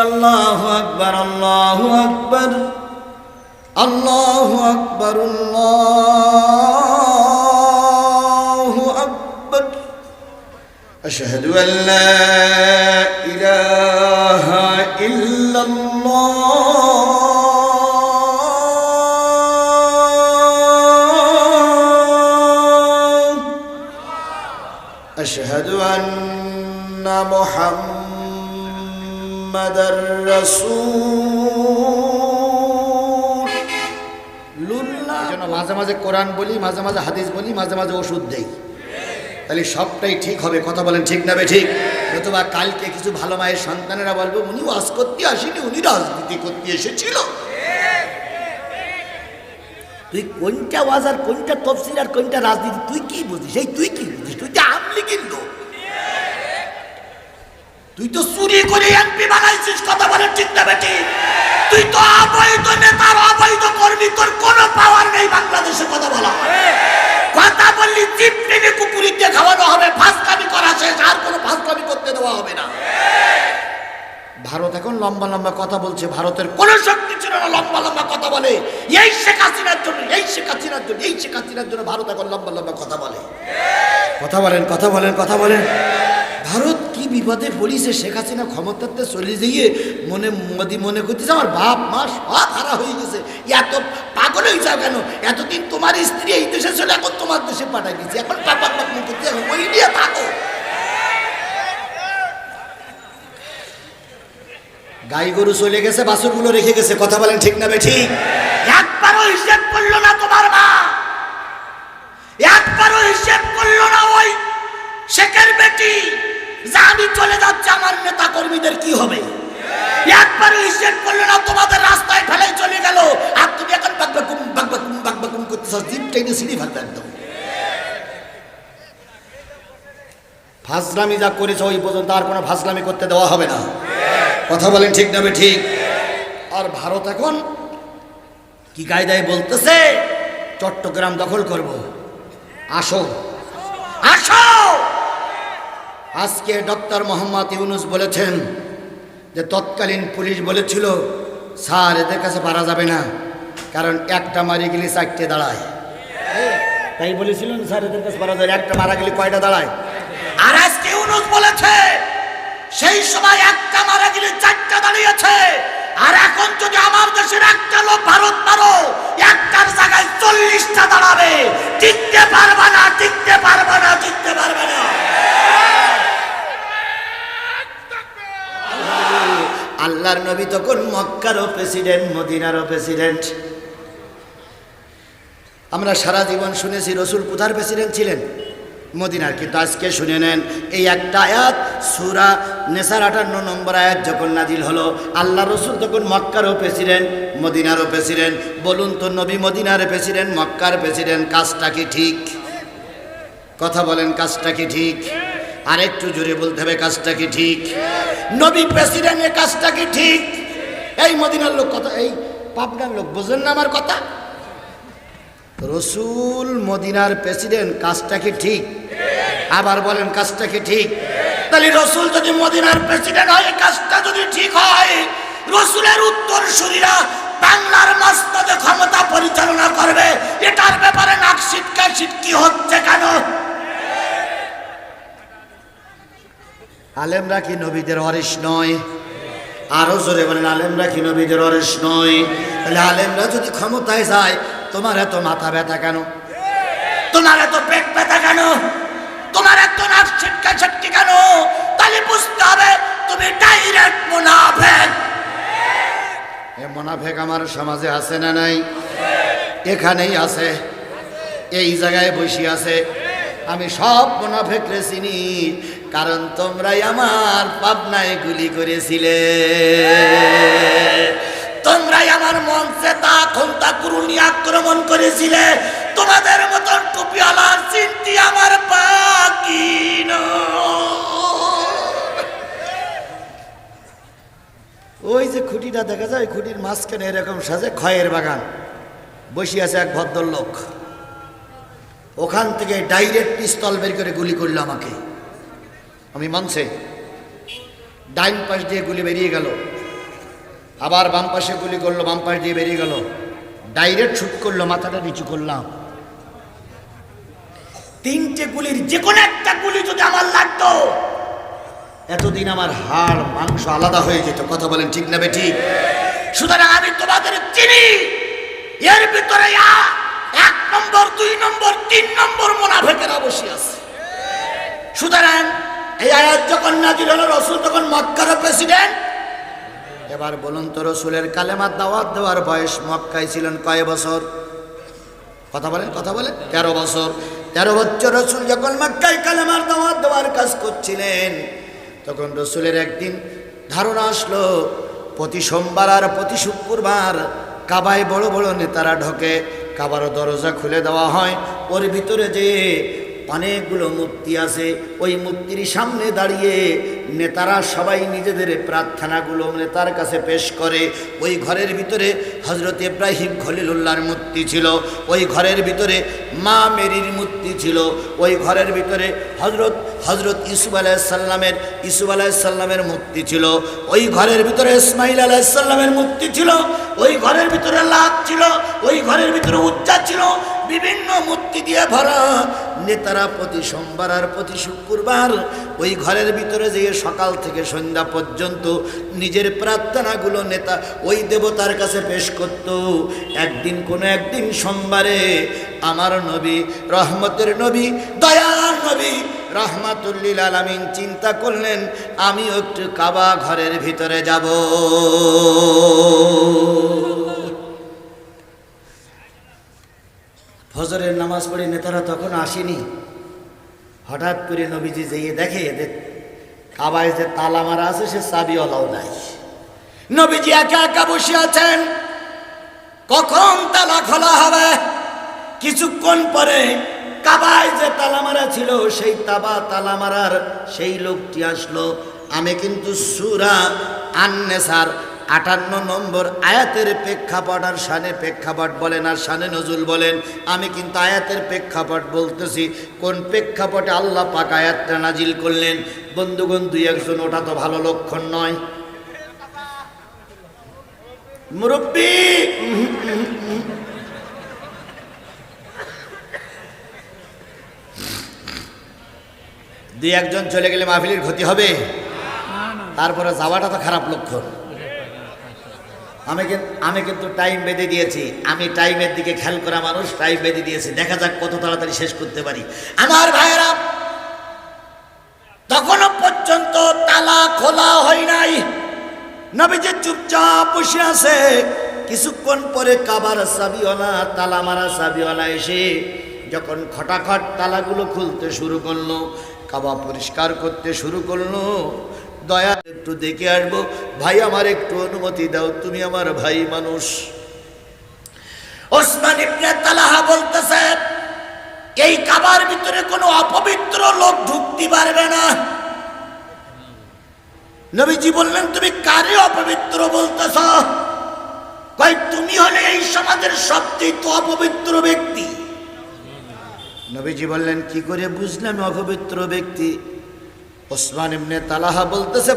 আল্লাহু আকবার, আল্লাহু আকবার, আল্লাহু আকবার, আল্লাহু আকবার। আশহাদু আল লা ইলাহা ইল্লাল্লাহ, আশহাদু আন্না মুহাম্মাদার রাসূলুল্লাহ। এজন্য মাঝে মাঝে কোরআন বলি, মাঝে মাঝে হাদিস বলি, মাঝে মাঝে ওষুধ দেই, তাহলে সবটাই ঠিক হবে। কথা বলেন ঠিক না ঠিক? অথবা কালকে কিছু ভালো মায়ের সন্তানেরা বলবো উনি ওয়াজ করতে আসেনি, উনি রাজনীতি করতে এসেছিল। তুই কোনটা ওয়াজ আর কোনটা তফসির আর কোনটা রাজনীতি তুই কি বুঝিস? এই তুই কি বুঝিস? তুই তো আমলি, কিন্তু তুই তো চুরি করে এমপি বানাইছিস। কথা বলেন ঠিক না ঠিক? তুই তো অবৈধ নেতার অবৈধ কর্মী, তোর কোনো পাওয়ার নেই বাংলাদেশে। কথা বলা কথা বললি চিপড়ে কুকুরিতে খাওয়ানো হবে, ফাঁসকামি করা শেষ, আর কোনো ফাঁসকামি করতে দেওয়া হবে না। ভারত এখন লম্বা লম্বা কথা বলছে, ভারতের কোন শক্তি ছিল না লম্বা লম্বা কথা বলে। এই শেখ হাসিনার জন্য, এই শেখ হাসিনার জন্য, এই শেখ হাসিনার জন্য ভারত এখন লম্বা লম্বা কথা বলে। কথা বলেন, কথা বলেন, কথা বলেন। ভারত কি বিপদে পড়িছে, শেখ হাসিনা ক্ষমতাতে চলে যেয়ে মোদি মনে করতেছে আমার বাপ মা সব হারা হয়ে গেছে। এত পাগল হয়ে যাও কেন? এতদিন তোমার স্ত্রী এই দেশে ছিল, এখন তোমার দেশে পাঠাই দিচ্ছে, এখন পাপা পাপনি করতে ওই নিয়ে থাকো। গাই গরু চলে গেছে, বাছুরগুলো রেখে গেছে। কথা বলেন ঠিক না ঠিক? একবারও হিসেব করলো না তোমার মা, একবারও হিসেব করলো না ওই শেখের বেটি যে আমি চলে যাচ্ছে আমার নেতা কর্মীদের কি হবে। একবারও হিসেব করলো না, তোমাদের রাস্তায় ফেলে চলে গেল, আর তুমি এখন বাকবাকুম বাকবাকুম বাকবাকুম করতেছ, জিপ টেনে সিঁড়ি ফেলবে একদম। ফাজলামি যা করেছ ওই পর্যন্ত আর কোনো ফাজলামি করতে দেওয়া হবে না। কথা বলেন ঠিক না ঠিক? আর ভারত এখন কি কায়দায় বলতেছে চট্টগ্রাম দখল করব, আসো আসো। আজকে ডক্টর মোহাম্মদ ইউনূস বলেছেন যে তৎকালীন পুলিশ বলেছিল স্যার এদের কাছে পারা যাবে না, কারণ একটা মারি গেলে চারটে দাঁড়ায়। তাই বলেছিলেন স্যার এদের কাছে পারা যাবে, একটা মারা গেলে কয়টা দাঁড়ায়? আর আজকে ইউনূস বলেছে সেই সময় একটা মারা গেলে চারটা দাঁড়িয়েছে, আর এখন যদি আমার দেশের একটা লোক ভারত মারো, একটার জায়গায় 40টা দাঁড়াবে। টিকতে পারবে না, টিকতে পারবে না, টিকতে পারবে না। আল্লাহর নবী তখন মক্কারও প্রেসিডেন্ট, মদিনারও প্রেসিডেন্ট। আমরা সারা জীবন শুনেছি রসুল কোথার প্রেসিডেন্ট ছিলেন? মদিনার। কিন্তু আজকে শুনে নেন এই একটা আয়াত, সূরা নেসার 58 নম্বর আয়াত যখন নাজিল হলো, আল্লাহ রসুল তখন মক্কারও প্রেসিডেন্ট, মদিনারও প্রেসিডেন্ট। বলুন তো নবী মদিনার প্রেসিডেন্ট, মক্কার প্রেসিডেন্ট, কাজটা কি ঠিক? কথা বলেন, কাজটা কি ঠিক? আর একটু জোরে বলতে হবে, কাজটা কি ঠিক? নবী প্রেসিডেন্টের কাজটা কি ঠিক? এই মদিনার লোক কথা, এই পাবনার লোক বোঝেন না আমার কথা? রসুল মদিনার প্রেসিডেন্ট, কাজটা কি ঠিক? আবার বলেন, কাজটা কি ঠিক? তাহলে রসুল যদি মদিনার প্রেসিডেন্ট হয়, কাজটা যদি ঠিক হয়, রসুলের উত্তরসূরিরা বাংলার মসনদে ক্ষমতা পরিচালনা করবে, এটার ব্যাপারে নাক সিটকা সিটকি হচ্ছে কেন? আলেমরা কি নবীদের ওয়ারিস নয়? আরো জোরে বলেন, আলেমরা কি নবীদের ওয়ারিস নয়? তাহলে আলেমরা যদি ক্ষমতায় যায়, তোমার এত মাথা ব্যথা কেন? তোমার এত পেট ব্যথা কেন? তোমার এত নাক ছিটকা ছিটকি কেন? তাহলে বুঝতে হবে তুমি ডাইরেক্ট মুনাফিক। এই মুনাফিক আমার সমাজে আছে না নাই? এখানেই আছে, এই জায়গায় বসে আছে। আমি সব মুনাফিকরে চিনি, কারণ তোমরাই আমার পাবনায় গুলি করেছিলে, তোমরাই আমার মঞ্চে তা কুরুনি আক্রমণ করেছিলে। তোমাদের মতন টুপিওয়ালার চিন্তি আমার বাকি ওই যে খুঁটিটা দেখা যায়, খুঁটির মাঝখানে এরকম সাজে খয়ের বাগান, বসে আছে এক ভদ্রলোক। ওখান থেকে ডাইরেক্ট পিস্তল বের করে গুলি করলো আমাকে। আমি মঞ্চে, ডাইন পাশ দিয়ে গুলি বেরিয়ে গেল, আবার বাম পাশে গুলি করলো, বাম পাশ দিয়ে বেরিয়ে গেল, ডাইরেক্ট শুট করলো, মাথাটা নিচু করলাম। তিনটে গুলির যে কোনো একটা গুলি যদি আমার লাগতো, এতদিন আমার হাড় মাংস আলাদা হয়ে যেত। কথা বলেন ঠিক না বেঠিক? সুতরাং আমি তোমাদের চিনি, এর ভিতরে 1 নম্বর 2 নম্বর 3 নম্বর মুনাফিকেরা বসে আছে। সুতরাং এই আয়াত যখন নাযিল হলো, রাসূল তখন মক্কার প্রেসিডেন্ট। এবার বলুন তো, রাসূলের কালেমার দাওয়াত দেওয়ার বয়স মক্কায় ছিলেন কয় বছর? কথা বলেন, কথা বলেন। 13 বছর। 13 বছর রাসূল যখন মক্কায় কালেমার দাওয়াত দেওয়ার কাজ করছিলেন, তখন রাসূলের একদিন ধারণা আসলো, প্রতি সোমবার আর প্রতি শুক্রবার কাবায় বড় বড় নেতারা ঢোকে, কাবার দরজা খুলে দেওয়া হয়, ওর ভিতরে যে অনেকগুলো মূর্তি আছে, ওই মূর্তির সামনে দাঁড়িয়ে নেতারা সবাই নিজেদের প্রার্থনাগুলো নেতার কাছে পেশ করে। ওই ঘরের ভিতরে হযরত ইব্রাহিম খলিলুল্লাহর মূর্তি ছিল, ওই ঘরের ভিতরে মা মেরির মূর্তি ছিল, ওই ঘরের ভিতরে হযরত ইউসুফ আলাইহিস সালামের মূর্তি ছিল, ওই ঘরের ভিতরে ইসমাঈল আলাইহিস সালামের মূর্তি ছিল, ওই ঘরের ভিতরে লাত ছিল, ওই ঘরের ভিতরে উজ্জা ছিল, বিভিন্ন মূর্তি দিয়ে ভরা। নেতারা প্রতি সোমবার আর প্রতি শুক্রবার ওই ঘরের ভিতরে যেয়ে সকাল থেকে সন্ধ্যা পর্যন্ত নিজের প্রার্থনাগুলো নেতা ওই দেবতার কাছে পেশ করত। একদিন সোমবারে আমার নবী, রহমতের নবী, দয়ার নবী রাহমাতুল লিল আলামিন চিন্তা করলেন, আমিও একটু কাবা ঘরের ভিতরে যাব। ফজরের নামাজ পড়ে নেতারা তখন আসেনি। হঠাৎ করে নবীজি যেয়ে দেখে যে কাবায় যে তালা মারা আছে, সে চাবিওয়ালাও নাই। নবীজি একা একা বসে আছেন, কখন তালা খোলা হবে? কিছুক্ষণ পরে কাবায় যে তালা মারা ছিল, সেই তালা মারার সেই লোকটি আসলো। আমি কিন্তু সূরা আন-নিসার 58 নম্বর আয়াতের প্রেক্ষাপট আর শানে প্রেক্ষাপট বলেন আর শানে নজুল বলেন, আমি কিন্তু আয়াতের প্রেক্ষাপট বলতেছি। কোন প্রেক্ষাপটে আল্লাহ পাক আয়াতটা নাজিল করলেন? বন্ধুগণ, 2-1 ওটা তো ভালো লক্ষণ নয়। মুরব্বি, 2-1 চলে গেলে মাহফিলের ক্ষতি হবে? তারপরে যাওয়াটা তো খারাপ লক্ষণ। আমি কিন্তু টাইম বেঁধে দিয়েছি, আমি টাইমের দিকে খেয়াল করা মানুষ, টাইম বেঁধে দিয়েছি, দেখা যাক কত তাড়াতাড়ি শেষ করতে পারি। আমার ভাইয়েরা, তখনও পর্যন্ত তালা খোলা হয় নাই, নবীজি চুপচাপ বসে আছে। কিছুক্ষণ পরে কাবার চাবিওয়ালা, তালা মারা চাবিওয়ালা এসে যখন খটাখট তালাগুলো খুলতে শুরু করলো, কাবা পরিষ্কার করতে শুরু করলো, দয়া একটু দেখে আসবো, ভাই আমার একটু অনুমতি দাও, তুমি আমার ভাই মানুষ। ওসমান ইবনে তালহা বলতেছে, এই কাবার ভিতরে কোনো অপবিত্র লোক ঢুকতে পারবে না। নবীজি বললেন, তুমি কারে অপবিত্র বলতেছ? কই, তুমি হলে এই সমাজের সবচেয়ে অপবিত্র ব্যক্তি। নবীজি বললেন, কি করে বুঝলাম অপবিত্র ব্যক্তি? ওসমান ইবনে তালহা বলতেছে,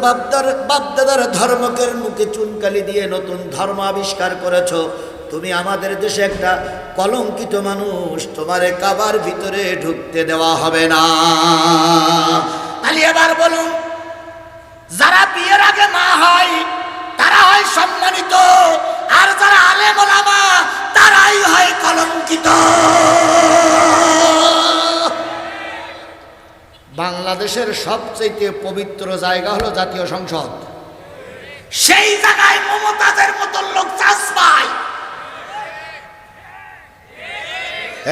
বাপদাদার ধর্মকের মুখে চুনকালি দিয়ে নতুন ধর্ম আবিষ্কার করেছ, তুমি আমাদের দেশে একটা কলঙ্কিত মানুষ, তোমারে কাবার ভিতরে ঢুকতে দেওয়া হবে না। তাহলে এবার বলুন, যারা বিয়ের আগে মা হয় তারা হয় সম্মানিত, আর যারা আলেম ওলামা তারাই হয় কলঙ্কিত। বাংলাদেশের সবচেয়ে পবিত্র জায়গা হলো জাতীয় সংসদ। সেই জায়গায় মমতাজের মতো লোক চাষ পায়।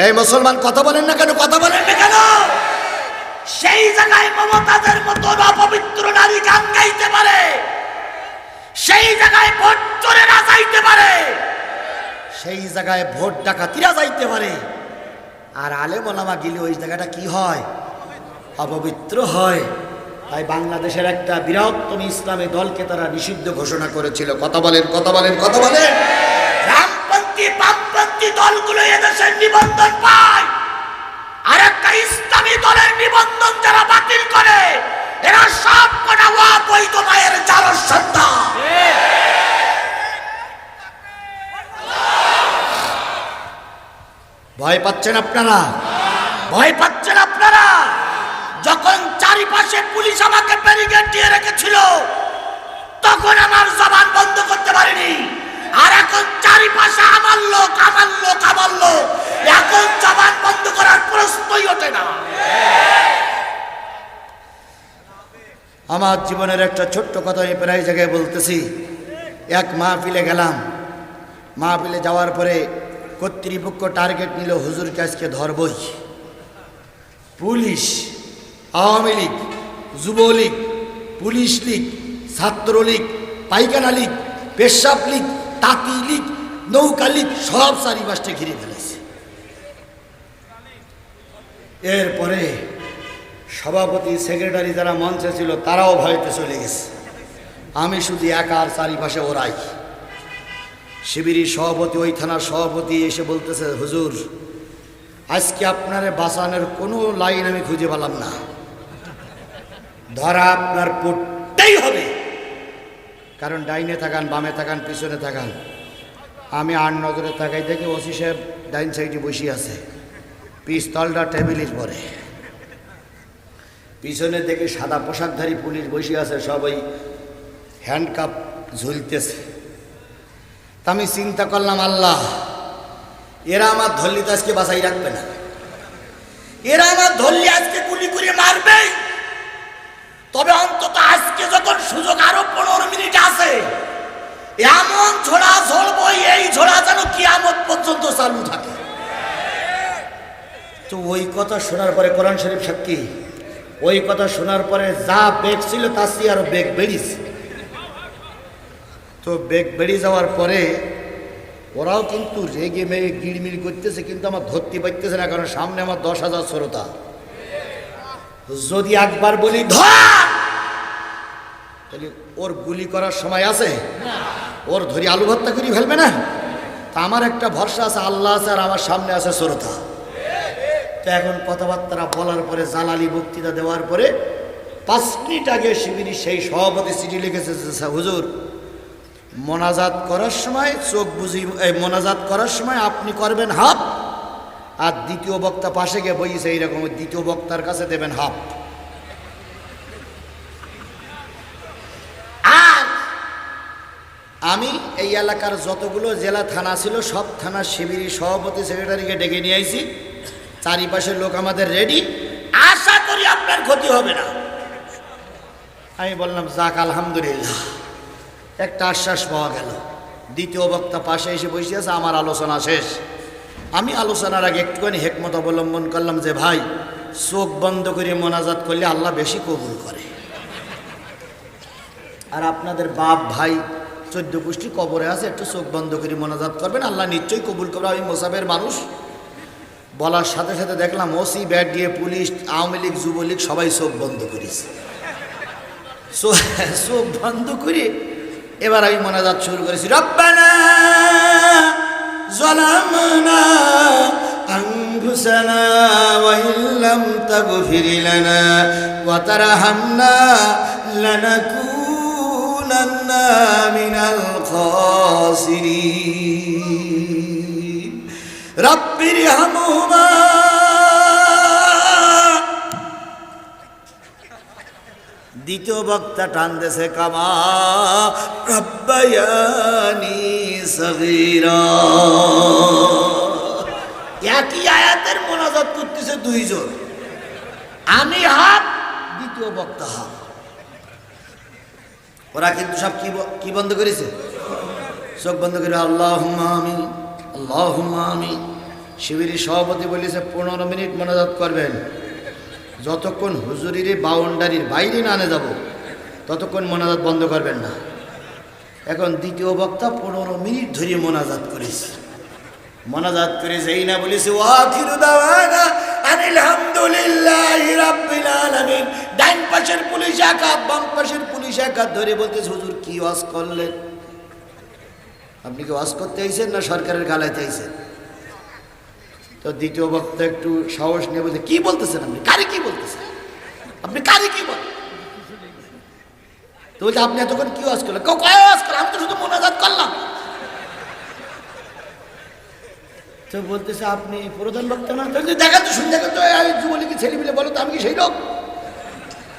এই মুসলমান কথা বলেন না কেন? কথা বলেন না কেন? সেই জায়গায় মমতাজের মতো অপবিত্র নারী গান গাইতে পারে, সেই জায়গায় ভোট চোরেরা যাইতে পারে, সেই জায়গায় ভোট ডাকাতিরা যাইতে পারে, আর আলেম ওলামা গেলে ওই জায়গাটা কি হয়? অপবিত্র হয়। তাই বাংলাদেশের একটা বৃহত্তম ইসলামী দলকে তারা নিষিদ্ধ ঘোষণা করেছিল। কথা বলেন, কথা বলেন, কথা বলেন। রামপন্থী বামপন্থী দলগুলো এদেশের নিবন্ধন পায়, আর একটা ইসলামী দলের নিবন্ধন যারা বাতিল করে, এরা সব কটা অবৈধ মায়ের জালর সন্তান। ভয় পাচ্ছেন আপনারা? ভয় পাচ্ছেন আপনারা? যখন চারিপাশে পুলিশ আমাকে ব্যারিকেড দিয়ে রেখেছিল তখন আমার জবান বন্ধ করতে পারিনি, আর এখন চারিপাশে আমার লোক, এখন জবান বন্ধ করার প্রশ্নই ওঠে না। আমার জীবনের একটা ছোট্ট কথা আমি প্রায় জায়গায় বলতেছি। এক মাহফিলে গেলাম, মাহফিলে যাওয়ার পরে কর্তৃপক্ষ টার্গেট নিল, হুজুরকে আজকে ধরবই। পুলিশ, আওয়ামী লীগ, যুবলীগ, পুলিশ লীগ, ছাত্রলীগ, পাইখানা লীগ, পেশাব লীগ, তাঁতি লীগ, নৌকা লীগ সব চারিপাশে ঘিরে ফেলেছে। এরপরে সভাপতি, সেক্রেটারি যারা মঞ্চে ছিল তারাও ভয়তে চলে গেছে। আমি শুধু একা আর চারিপাশে ওরাই। শিবিরের সভাপতি, ওই থানার সভাপতি এসে বলতেছে, হুজুর আজকে আপনারে বাঁচানোর কোনো লাইন আমি খুঁজে পেলাম না, ধরা আপনার পড়তেই হবে। কারণ ডাইনে থাকান, বামে থাকান, পিছনে থাকান, আমি আর নজরে তাকাই দেখি ওসি সাহেব ডাইন সাইডে বসে আছে, পিস্তলটা টেবিলের পরে। পিছনে দেখে সাদা পোশাকধারী পুলিশ বসে আছে, সবাই হ্যান্ডকাপ ঝুলতেছে। তা আমি চিন্তা করলাম, আল্লাহ এরা আমার ধরলি তো আজকে বাঁচাই রাখবে না, এরা আমার ধরলি আজকে গুলি করে মারবে। তবে অন্তত আজকে যখন সুযোগ আরো 15 মিনিট আছে, এমন ঝোড়া ঝরবো, এই ঝোড়া যেন কিয়ামত পর্যন্ত চালু থাকে। তো ওই কথা শোনার পরে, কোরআন শরীফ সাক্ষী, ওই কথা শোনার পরে যা বেগ ছিল তার চেয়ে আরো বেগ বেড়িয়েছে। তো বেগ বেরিয়ে যাওয়ার পরে ওরাও কিন্তু রেগে মেগে গিড়মিড় করতেছে, কিন্তু আমার ধরতে পারতেছে না, কারণ সামনে আমার 10,000 শ্রোতা। যদি একবার বলি ধর, তাহলে ওর গুলি করার সময় আছে? ওর ধরি আলু ভর্তা করে ফেলবে না? তা আমার একটা ভরসা আছে, আল্লাহ আছে, আর আমার সামনে আছে শ্রোতা। তো এখন কথাবার্তা বলার পরে, জালালি বক্তৃতা দেওয়ার পরে 5 মিনিট আগে শিবিরের সেই সভাপতি চিঠি লিখেছে, হুজুর মোনাজাত করার সময় চোখ বুঝি, মোনাজাত করার সময় আপনি করবেন হাফ, আর দ্বিতীয় বক্তা পাশে গিয়ে বইছে এইরকম, দ্বিতীয় বক্তার কাছে দেবেন হাফ। আর আমি এই এলাকার যতগুলো জেলা থানা ছিল সব থানার শিবিরের সভাপতি, সেক্রেটারিকে ডেকে নিয়ে আইছি। চারিপাশের লোক আমাদের রেডি, আশা করি আপনার ক্ষতি হবে না। আমি বললাম যাক আলহামদুলিল্লাহ, একটা আশ্বাস পাওয়া গেল। দ্বিতীয় বক্তা পাশে এসে বসে আছে, আমার আলোচনা শেষ। আমি আলোচনার আগে একটুখানি হেকমত অবলম্বন করলাম যে ভাই, চোখ বন্ধ করে মোনাজাত করলে আল্লাহ বেশি কবুল করে। আর আপনাদের বাপ ভাই 14 গোষ্ঠী কবরে আছে, একটু চোখ বন্ধ করে মোনাজাত করবেন, আল্লাহ নিশ্চয়ই কবুল করবে। আমি মোসাফের মানুষ। বলার সাথে সাথে দেখলাম ওসি, ব্যাট দিয়ে পুলিশ, আওয়ামী লীগ, যুবলীগ সবাই চোখ বন্ধ করেছে। চোখ বন্ধ করে এবার আমি মোনাজাত শুরু করেছি। রব্বানা যালামনা আনফুসানা ওয়া ইল্লাম তাগফির লানা ওয়া তারহামনা লানাকুনান্না মিনাল খাসিরিন রব্বিরহামহুমা। দ্বিতীয় বক্তা টান দেশে কামা রব্বায়ানি সগীরা। একই আয়াতের মোনাজাত করতেছে 2 জন, আমি হাফ, দ্বিতীয় বক্তা হাফ। ওরা কিন্তু সব কি বন্ধ করেছে? চোখ বন্ধ করে আল্লাহুম্মা আমিন, আল্লাহুম্মা আমিন। শিবিরের সভাপতি বলেছে 15 মিনিট মোনাজাত করবেন, যতক্ষণ হুজুরির বাউন্ডারির বাইরে না আনে যাব ততক্ষণ মোনাজাত বন্ধ করবেন না। এখন দ্বিতীয় বক্তা 15 মিনিট ধরে মোনাজাত করেছে। মোনাজাত করে যেই না বলেছে ওয়াখিরু দাওয়ানা আনিল হামদুলিল্লাহি রাব্বিল আলামিন, ডান পাশের পুলিশ এক হাত, বাম পাশের পুলিশ এক হাত ধরে বলতেছে, হুজুর কি ওয়াজ করলেন? আপনি কি ওয়াজ করতে আইছেন না সরকারের গালাইতে আইছেন? তো দ্বিতীয় বক্তা একটু সাহস নিয়ে বলছে, কি বলতেছেন আপনি? কারে কি বলতেছেন আপনি? কারে কি বলেন? তো বলছে আপনি এতক্ষণ কি ওয়াজ করলেন? কয় ওয়াজ করলেন? আমি তো শুধু মোনাজাত করলাম। তো বলতেছে আপনি প্রধান বক্তা না? দেখা তো শুনে দেখো তো যুবলীগি ছেলে মিলে বলো তো আমি কি সেই লোক?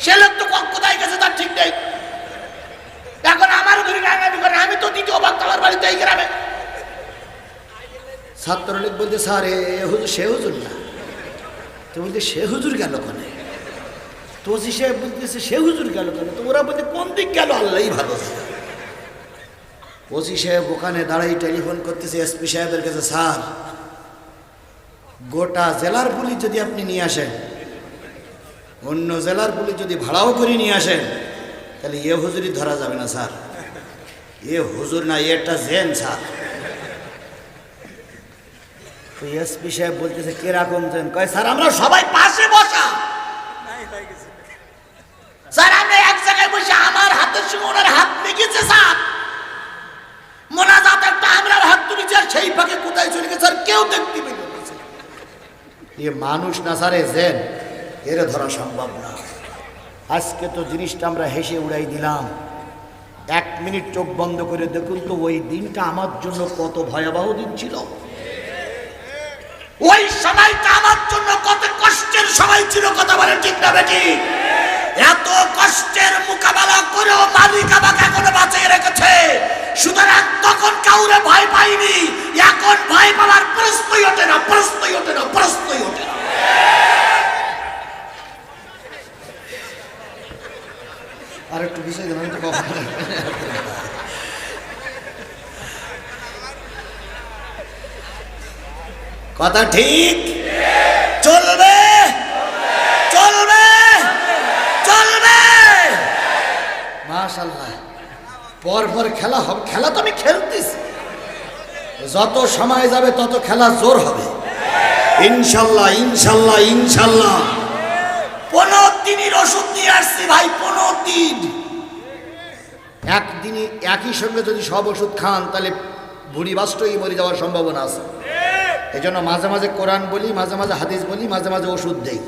সে লোক তো কোথায় গেছে তার ঠিক নেই। এখন আমারও ধরি রাঙানি করে, আমি তো দ্বিতীয় বক্তা আমার বাড়িতে এই গ্রামে। ছাত্রলীগ বলতে স্যার এ হুজুর সে হুজুর না। তো বলতে সে হুজুর গেল কোনে? তো ওসি সাহেব বলতেছে সে হুজুর গেল কেন? তো ওরা বলতে কোন দিক গেল আল্লাহই ভালো। ওসি সাহেব ওখানে দাঁড়াই টেলিফোন করতেছে এসপি সাহেবের কাছে, স্যার গোটা জেলার পুলিশ যদি আপনি নিয়ে আসেন, অন্য জেলার পুলিশ যদি ভাড়াও করে নিয়ে আসেন, তাহলে এ হুজুরই ধরা যাবে না স্যার। এ হুজুর না, এটা জেন স্যার। তো এসপি সাহেব বলতেছে কিরকম জেন? কয় স্যার আমরা সবাই পাশে বসা, স্যার আমরা এক জায়গায় বসে, আমার হাতের সঙ্গে ওনার হাত লেগেছে স্যার, মোনাজাত একটা আমরা হাত তুলেছি, আর সেই ফাঁকে কোথায় চলে গেছে স্যার কেউ দেখতে পেল না। এ মানুষ না স্যার, এ জেন, এর ধরা সম্ভব না। আজকে তো জিনিসটা আমরা হেসে উড়াই দিলাম। 1 মিনিট চোখ বন্ধ করে দেখুন তো ওই দিনটা আমার জন্য কত ভয়াবহ দিন ছিল। ওই সময়টা আমার জন্য কত কষ্টের সময় ছিল, কথা বলে ঠিক না বেটি? এত কষ্টের মোকাবেলা করেও মালিক আমাকে এখনো বাঁচিয়ে রেখেছে। সুতরাং তখন কাউরে ভয় পাইনি, এখন ভয় পাওয়ার প্রশ্নই ওঠে না, প্রশ্নই ওঠে না, প্রশ্নই ওঠে না। আর একটু বিষয় দেন, আমি তো কথা ঠিক চলবে, চলবে, চলবে। মাশাআল্লাহ, পরপর খেলা হবে। খেলা তো আমি খেলতেছি, যত সময় যাবে তত খেলা জোর হবে ইনশাল্লাহ, ইনশাল্লাহ, ইনশাল্লাহ। 15 দিনের ওষুধ নিয়ে আসছি ভাই, 15 দিন। একদিনই একই সঙ্গে যদি সব ওষুধ খান তাহলে বুড়ি বাস্টই মরে যাওয়ার সম্ভাবনা আছে। এই জন্য মাঝে মাঝে কোরআন বলি, মাঝে মাঝে হাদিস বলি, মাঝে মাঝে ওষুধ দেই,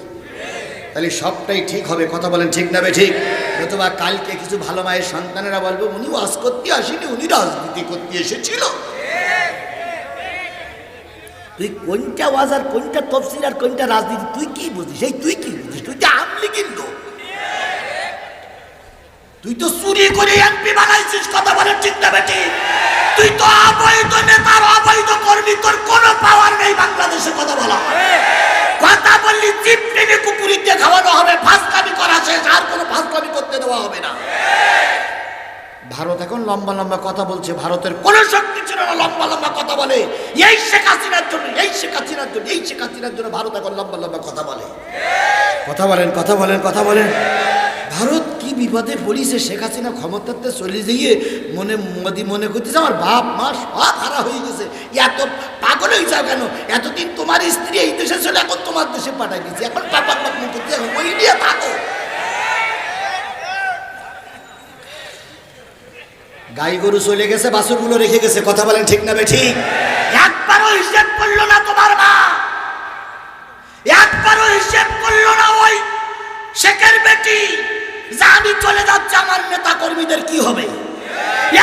তাহলে সবটাই ঠিক হবে। কথা বলেন ঠিক না বে ঠিক? নতুবা কালকে কিছু ভালো মায়ের সন্তানেরা বলবে উনি ওয়াজ করতে আসেনি, উনি রাজনীতি করতে এসেছিল। তুই কোনটা ওয়াজ আর কোনটা তফসির আর কোনটা রাজনীতি তুই কি বুঝিস? এই তুই কি বুঝিস? তুই তো আমলি কিন্তু, তুই তো চুরি করে এমপি বানাইছিস। কথা বলেন ঠিক না বেটি? তুই তো অবৈধ নেতার অবৈধ কর্মী, তোর কোনো পাওয়ার নেই বাংলাদেশে। কথা বলা কথা বললি চিপ টেনে কুকুরি দিয়ে খাওয়ানো হবে, ফাঁসকামি করা শেষ, আর কোনো ফাঁসকামি করতে দেওয়া হবে না। ভারত এখন লম্বা লম্বা কথা বলছে, ভারতের কোন শক্তি ছিল না লম্বা লম্বা কথা বলে। এই শেখ হাসিনার জন্য, এই শেখ হাসিনার জন্য, এই শেখ হাসিনার জন্য ভারত এখন লম্বা লম্বা কথা বলে। কথা বলেন, কথা বলেন, কথা বলেন। ভারত কি বিপদে পড়িছে, শেখ হাসিনা ক্ষমতাতে চলে গিয়ে মোদি মনে করতেছে আমার বাপ মা সব হারা হয়ে গেছে। এত পাগল হয়ে যাও কেন? এতদিন তোমার স্ত্রী এই দেশে ছিল, এখন তোমার দেশে পাঠাই দিচ্ছে, এখন পাপা পাপ করতে ওই নিয়ে থাকো। গাই গরু চলে গেছে, বাছুরগুলো রেখে গেছে। কথা বলেন ঠিক না বে ঠিক? একবারও হিসেব করলো না তোমার মা, একবারও হিসেব করলো না ওই শেখের বেটি যে আমি চলে যাচ্ছে আমার নেতা কর্মীদের কি হবে।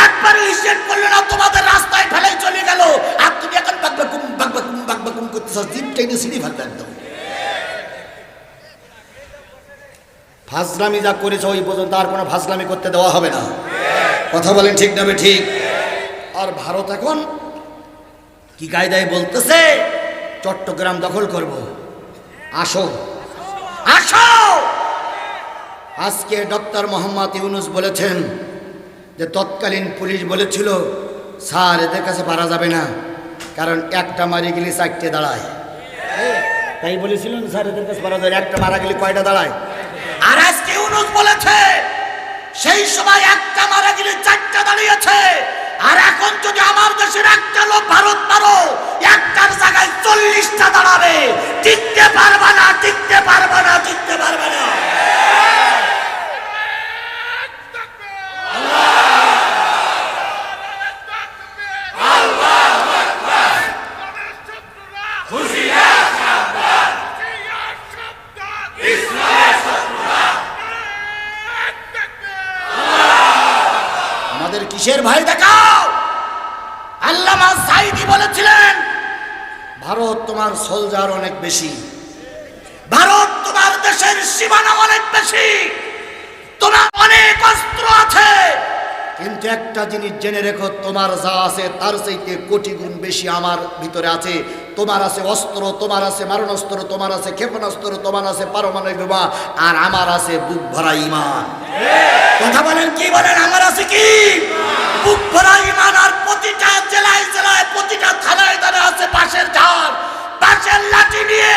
একবারও হিসেব করলো না, তোমাদের রাস্তায় ফেলাই চলে গেল, আর তুমি এখন বাকবাকুম বাকবাকুম বাকবাকুম করতেছ, জিপ টেনে সিঁড়ি ফেলবে একদম। ফাজলামি যা করেছ ওই পর্যন্ত, আর কোনো ফাজলামি করতে দেওয়া হবে না। কথা বলেন ঠিক না বে ঠিক? আর ভারত এখন কি কায়দায় বলতেছে চট্টগ্রাম দখল করব, আসো আসো। আজকে ডক্টর মোহাম্মদ ইউনূস বলেছেন যে তৎকালীন পুলিশ বলেছিল স্যার এদের কাছে পারা যাবে না, কারণ একটা মারি গেলে 4টে দাঁড়ায়। তাই বলেছিলেন স্যার এদের কাছে পারা যায়, একটা মারা গেলে কয়টা দাঁড়ায়? আর আজকে ইউনূস বলেছে সেই সময় একটা মারা গেলে 4টা দাঁড়িয়েছে, আর এখন যদি আমার দেশের একটা লোক ভারত মারো, একটার জায়গায় 40টা দাঁড়াবে। টিকতে পারবে না, টিকতে পারবে না, টিকতে পারবে না। কিসের ভয় দেখাও? আল্লামা সাঈদী বলেছিলেন ভারত তোমার সোলজার অনেক বেশি, ভারত তোমার দেশের সীমানা অনেক বেশি, তোমার অনেক অস্ত্র আছে, কিন্তু একটা জিনিস জেনে রেখো, তোমার যা আছে তার চাইতে কোটি গুণ বেশি আমার ভিতরে আছে। তোমার আছে অস্ত্র, তোমার আছে মারণাস্ত্র, তোমার আছে ক্ষেপণাস্ত্র, তোমার আছে পারমাণবিক বোমা, আর আমার আছে বুক ভরা ঈমান। কথা বলেন, কি বলেন? আমার আছে কি? বুক ভরা ঈমান। আর প্রতিটা জেলায় জেলায়, প্রতিটা থানায় থানায় আছে বাঁশের ঝাড়, বাঁশের লাঠি নিয়ে,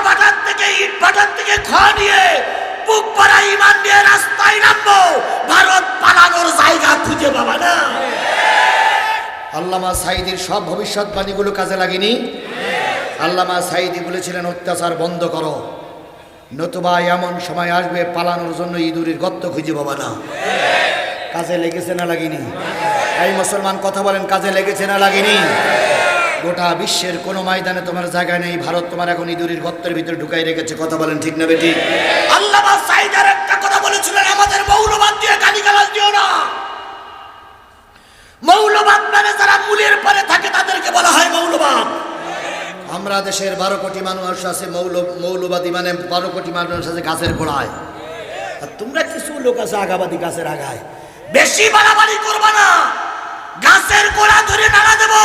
ভাটার থেকে ইট ভাটার থেকে নিয়ে বুক ভরা ঈমান নিয়ে রাস্তায় নামবো। ভারত পালানোর জায়গা খুঁজে পাবা না। আল্লামা সাঈদীর সব ভবিষ্যৎবাণীগুলো কাজে লাগেনি? আল্লামা সাঈদী বলেছিলেন, অত্যাচার বন্ধ করো, নতুবা এমন সময় আসবে পালানোর জন্য ইঁদুরের গর্ত খুঁজে পাবা না। কাজে লেগেছে না লাগেনি? এই মুসলমান কথা বলেন, কাজে লেগেছে না লাগেনি? গোটা বিশ্বের কোনো ময়দানে তোমার জায়গা নেই, ভারত তোমার এখন ইঁদুরের গর্তের ভিতরে ঢুকাই রেখেছে। কথা বলেন, ঠিক না বেটি? আল্লামা সাঈদ একটা কথা বলেছিলেন, আমাদের মৌলবাদ দিয়ে গালিগালাজ দিও না। মৌলবাদ মানে যারা মূলের পরে থাকে তাদেরকে বলা হয় মৌলবাদ। আমরা দেশের 12 কোটি মানুষ আছে মৌলবাদী, মানে 12 কোটি মানুষ আছে গাছের গোড়ায়, আর তোমরা কিছু লোক আছে আগাবাদী গাছের আগায়। বেশি বাড়াবাড়ি করবা না, গাছের গোড়া ধরে নাড়া দেবো,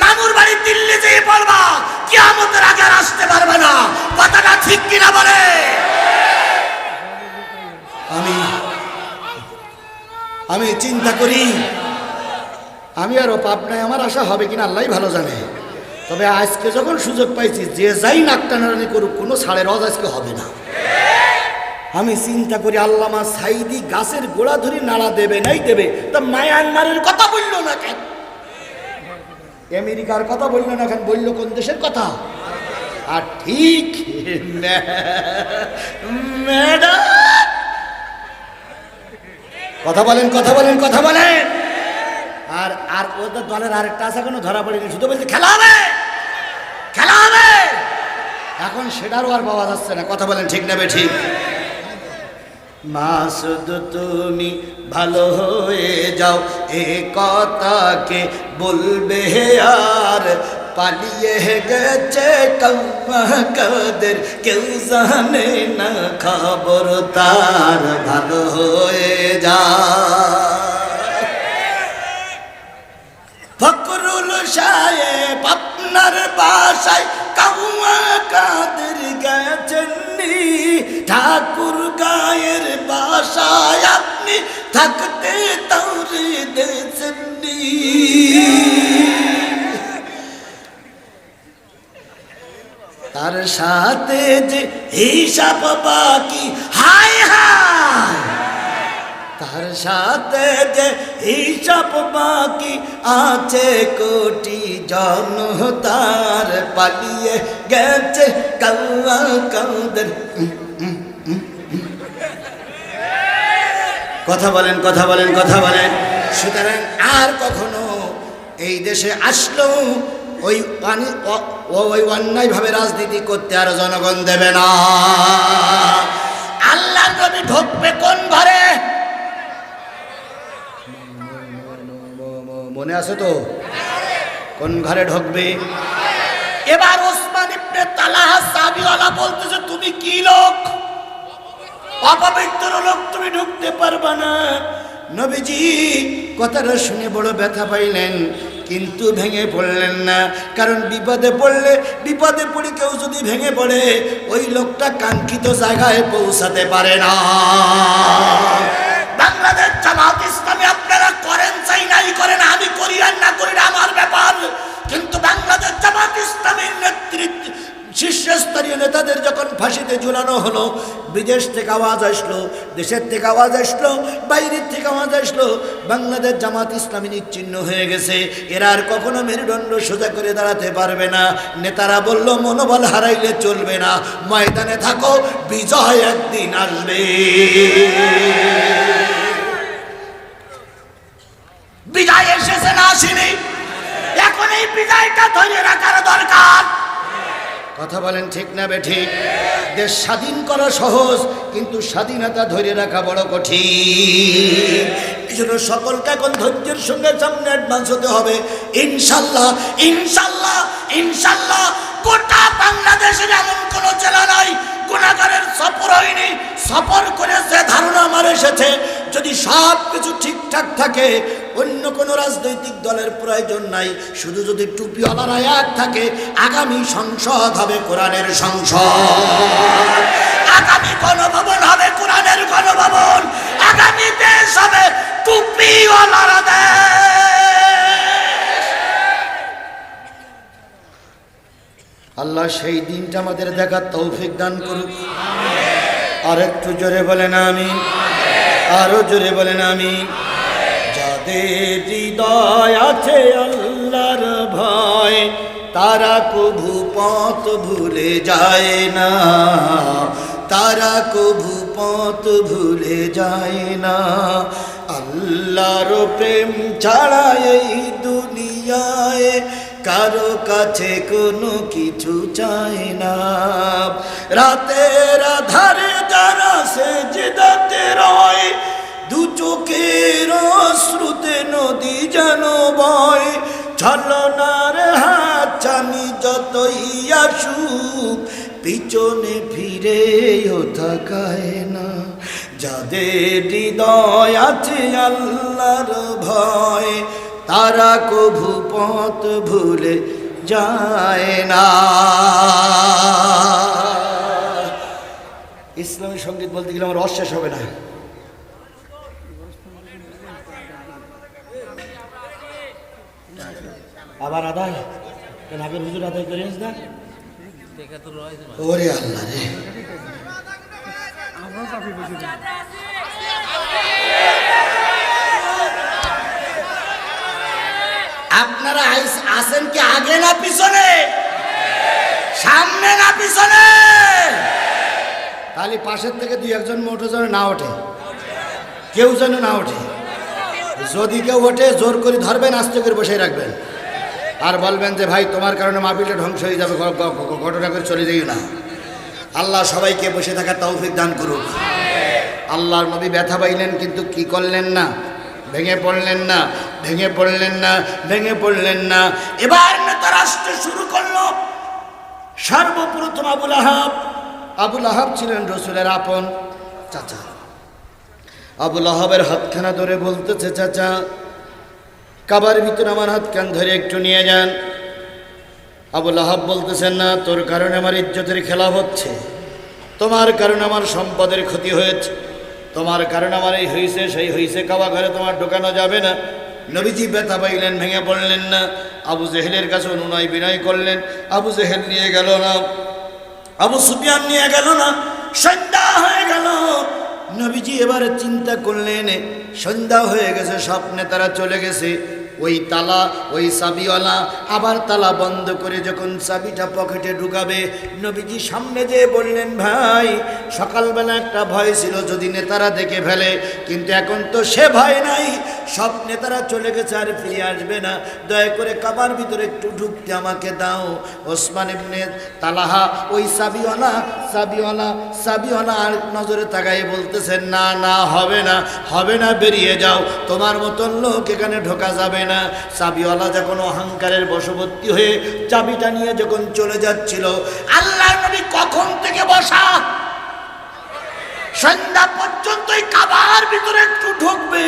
নানুর বাড়ি দিল্লি যেয়ে পড়বা, কিয়ামতের আগে আর আসতে পারবে না। কথাটা ঠিক কিনা বলে? আমি চিন্তা করি, আমি আরো পাবনায় আমার আশা হবে কিনা আল্লাহই ভালো জানে। তবে আজকে যখন সুযোগ পাইছি, যে যাই নাকটানানি করুক, কোনো ছাড়ের রজ আজকে হবে না। আমি চিন্তা করি, আল্লামা সাঈদী গাছের গোড়া ধরে নাড়া দেবে নাই দেবে, তা মায়ানমারের কথা বললো না কেন? আমেরিকার কথা বললো না কেন? বললো কোন দেশের কথা? আর ঠিক ম্যাডাম, কথা বলেন, কথা বলেন, কথা বলেন। আর আর ওদের দলের আরেকটা আছে, এখনো ধরা পড়েনি, শুধু বলছে খেলা হবে, খেলা হবে। এখন সেটারও আর পাওয়া যাচ্ছে না। কথা বলেন, ঠিক নেবে? ঠিক। মাসুদ তুমি ভালো হয়ে যাও, এ কথাকে বলবে আর পালিয়ে গেছে কাদের, কেউ জানে না খবর তার, ভালো হয়ে যা। ফখরুল সাহেব আপনার বাসায় কাউয়া কাদের গেছেননি, ঠাকুর গায়ের বাসায় আপনি থাকতে তাওরে দেননি। তার সাথে যে হিসাব বাকি, হায় হায়, তার সাথে যে হিসাব বাকি আছে কোটি জনতার, পালিয়ে গেছে কাউয়া কাদের। কথা বলেন, কথা বলেন, কথা বলেন। সুতরাং আর কখনো এই দেশে আসলো ওই অন্যায়ভাবে রাজনীতি করতে আর জনগণ দেবে না। আল্লাহর নবী ঢুকবে কোন ঘরে? মনে আছে তো? কোন ঘরে ঢুকবে? এবার ওসমান ইবনে তালহা সাহাবীওয়ালা বলতেছে, তুমি কি লোক? অপবিত্র লোক, তুমি ঢুকতে পারবা না। নবীজি কথাটা শুনে বড় ব্যথা পাইলেন, কিন্তু ভেঙে পড়লেন না। কারণ বিপদে পড়লে, বিপদে পড়ে কেউ যদি ভেঙে পড়ে, ওই লোকটা কাঙ্ক্ষিত জায়গায় পৌঁছাতে পারে না। বাংলাদেশ জামাত ইসলামী আপনারা করেন চাই নাই করেন, আমি করি আর না করি না আমার ব্যাপার, কিন্তু বাংলাদেশ জামাত ইসলামীর নেতৃত্ব শীর্ষস্তরীয় নেতাদের যখন ফাঁসিতে ঝুলানো হলো, বিদেশ থেকে আওয়াজ আসলো, দেশের থেকে আওয়াজ আসলো, বাইরের থেকে আওয়াজ আসলো, বাংলাদেশ জামাত ইসলামী নিশ্চিহ্ন হয়ে গেছে, এরা আর কখনো মেরুদণ্ড সোজা করে দাঁড়াতে পারবে না। নেতারা বলল, মনোবল হারাইলে চলবে না, ময়দানে থাকো, বিজয় একদিন আসবে। বিজয় এসেছে না আসেনি? এখন এই বিজয়টা ধরে রাখার দরকার। কথা বলেন, ঠিক না বেঠিক? দেশ স্বাধীন করা সহজ, কিন্তু স্বাধীনতা ধরে রাখা বড় কঠিন। এই জন্য সকলকে এখন ধৈর্যের সঙ্গে সামনে অ্যাডভান্স হতে হবে। ইনশাল্লাহ, ইনশাল্লাহ ইনশাআল্লাহ গোটা বাংলাদেশের এমন কোন জেলা নাই গুনাহগারের সফর হয়নি। সফর করে যে ধারণা আমার এসেছে, যদি সব কিছু ঠিকঠাক থাকে অন্য কোন রাজনৈতিক দলের প্রয়োজন নাই, শুধু যদি টুপিওয়ালারা এক থাকে, আগামী সংসদ হবে কোরআনের সংসদ, আগামী গণভবন হবে কোরআনের গণভবন, আগামী দেশ হবে টুপিওয়ালারা দেশ। আল্লাহ সেই দিনটা আমাদের দেখার তৌফিক দান করুক। আর একটু জোরে বলেন আমিন, আরো জোরে বলেন আমিন। যাদের হৃদয় আছে আল্লাহর ভয়, তারা কভু পথ ভুলে যায় না, তারা কভু পথ ভুলে যায় না। আল্লাহর প্রেম ছাড়া এই দুনিয়ায় কারো কাছে কোনো কিছু চায় না। রাতের আধারে যারা সেজদাতে রয়, দু চোখের অশ্রুতে নদী যেন বয়, ছলনার হাত চানি যতই আসুক, পিছনে ফিরেও তাকায় না। যাদের হৃদয় আছে আল্লাহর ভয়, তারা কভু পথ ভুলে যায় না। ইসলামী সঙ্গীত বলতে গেলে আমার রস শেষ হবে না। আবার আদায় আগের হুজুর আদায় করিস না। ওরে আল্লাহ রে, আপনারা আসেন কি আগে না পিছনে, সামনে না পিছনে? তাহলে পাশের থেকে দুই একজন মোটর যেন না ওঠে, কেউ যেন না ওঠে। যদি কেউ ওঠে জোর করে ধরবেন, আস্তে করে বসে রাখবেন, আর বলবেন যে ভাই তোমার কারণে মাহফিলটা ধ্বংস হয়ে যাবে, ঘটনা করে চলে যাই না। আল্লাহ সবাইকে বসে থাকার তৌফিক দান করুক। আল্লাহর নবী ব্যথা পাইলেন কিন্তু কি করলেন না, ভেঙে পড়লেন না, ভেঙে পড়লেন না, ভেঙে পড়লেন না। এবার নেতা রাষ্ট্র শুরু করলো। সর্বপ্রথম আবুল আহাব। আবুল আহাব ছিলেন রসুলের আপন চাচা। আবুল আহাবের হাতখানা ধরে বলতেছে, চাচা কাবার ভিতরে আমার হাতখান ধরে একটু নিয়ে যান। আবুল আহাব বলতেছেন, না, তোর কারণে আমার ইজ্জতের খেলাফ হচ্ছে, তোমার কারণে আমার সম্পদের ক্ষতি হয়েছে, তোমার কারণে আমার এই হয়েছে সেই হয়েছে, কাবা ঘরে তোমার ঢোকানো যাবে না। নবীজি ব্যথা পাইলেন, ভেঙে পড়লেন না। আবু জেহেলের কাছে অনুনয় বিনয় করলেন, আবু জেহেল নিয়ে গেল না, আবু সুফিয়ান নিয়ে গেল না। সন্ধ্যা হয়ে গেল। নবীজি এবারে চিন্তা করলেন, সন্ধ্যা হয়ে গেছে, স্বপ্নে তারা চলে গেছে। ওই তালা, ওই চাবিওয়ালা আবার তালা বন্ধ করে যখন চাবিটা পকেটে ঢুকাবে, নবীজি সামনে যেয়ে বললেন, ভাই সকালবেলা একটা ভয় ছিল যদি নেতারা দেখে ফেলে, কিন্তু এখন তো সে ভয় নাই, সব নেতারা চলে গেছে, আর ফিরে আসবে না, দয়া করে কাবার ভিতরে একটু ঢুকতে আমাকে দাও। ওসমান ইবনে তালাহা ওই চাবিওয়ালা আর নজরে তাকাই বলতেছেন, না না, হবে না, হবে না, বেরিয়ে যাও, তোমার মতন লোক এখানে ঢোকা যাবে না। চাবিওয়ালা যখন অহংকারের বশবর্তী হয়ে চাবিটা নিয়ে যখন চলে যাচ্ছিল, আল্লাহর নবী কখন থেকে বসা, সন্ধ্যা পর্যন্তই কাবার ভিতরে একটু ঢুকবে,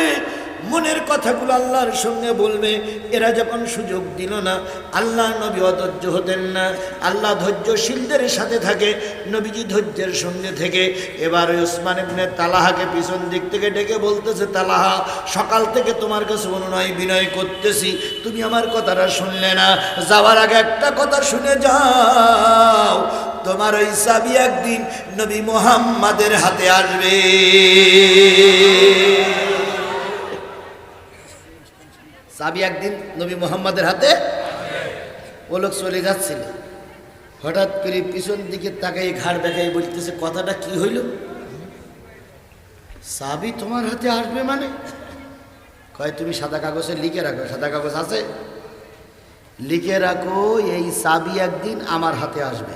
মনের কথাগুলো আল্লাহর সঙ্গে বলবে। এরা যখন সুযোগ দিল না, আল্লাহ নবী অধৈর্য হতেন না। আল্লাহ ধৈর্যশীলদের সাথে থাকে, নবীজি ধৈর্যের সঙ্গে থেকে এবার ওসমান ইবনে তালাহাকে পিছন দিক থেকে ডেকে বলতেছে, তালাহা সকাল থেকে তোমার কাছে অনুনয় বিনয় করতেছি, তুমি আমার কথাটা শুনলে না, যাওয়ার আগে একটা কথা শুনে যাও, তোমার ওই চাবি একদিন নবী মুহাম্মাদের হাতে আসবে। চাবি একদিন নবী মুহাম্মাদের হাতে। ও লোক চলে যাচ্ছিল, হঠাৎ করে পিছন দিকে তাকাই ঘাড় দেখাই বলতেছে, কথাটা কি হইল? চাবি তোমার হাতে আসবে মানে? কয় তুমি সাদা কাগজে লিখে রাখো। সাদা কাগজ আছে, লিখে রাখো এই চাবি একদিন আমার হাতে আসবে।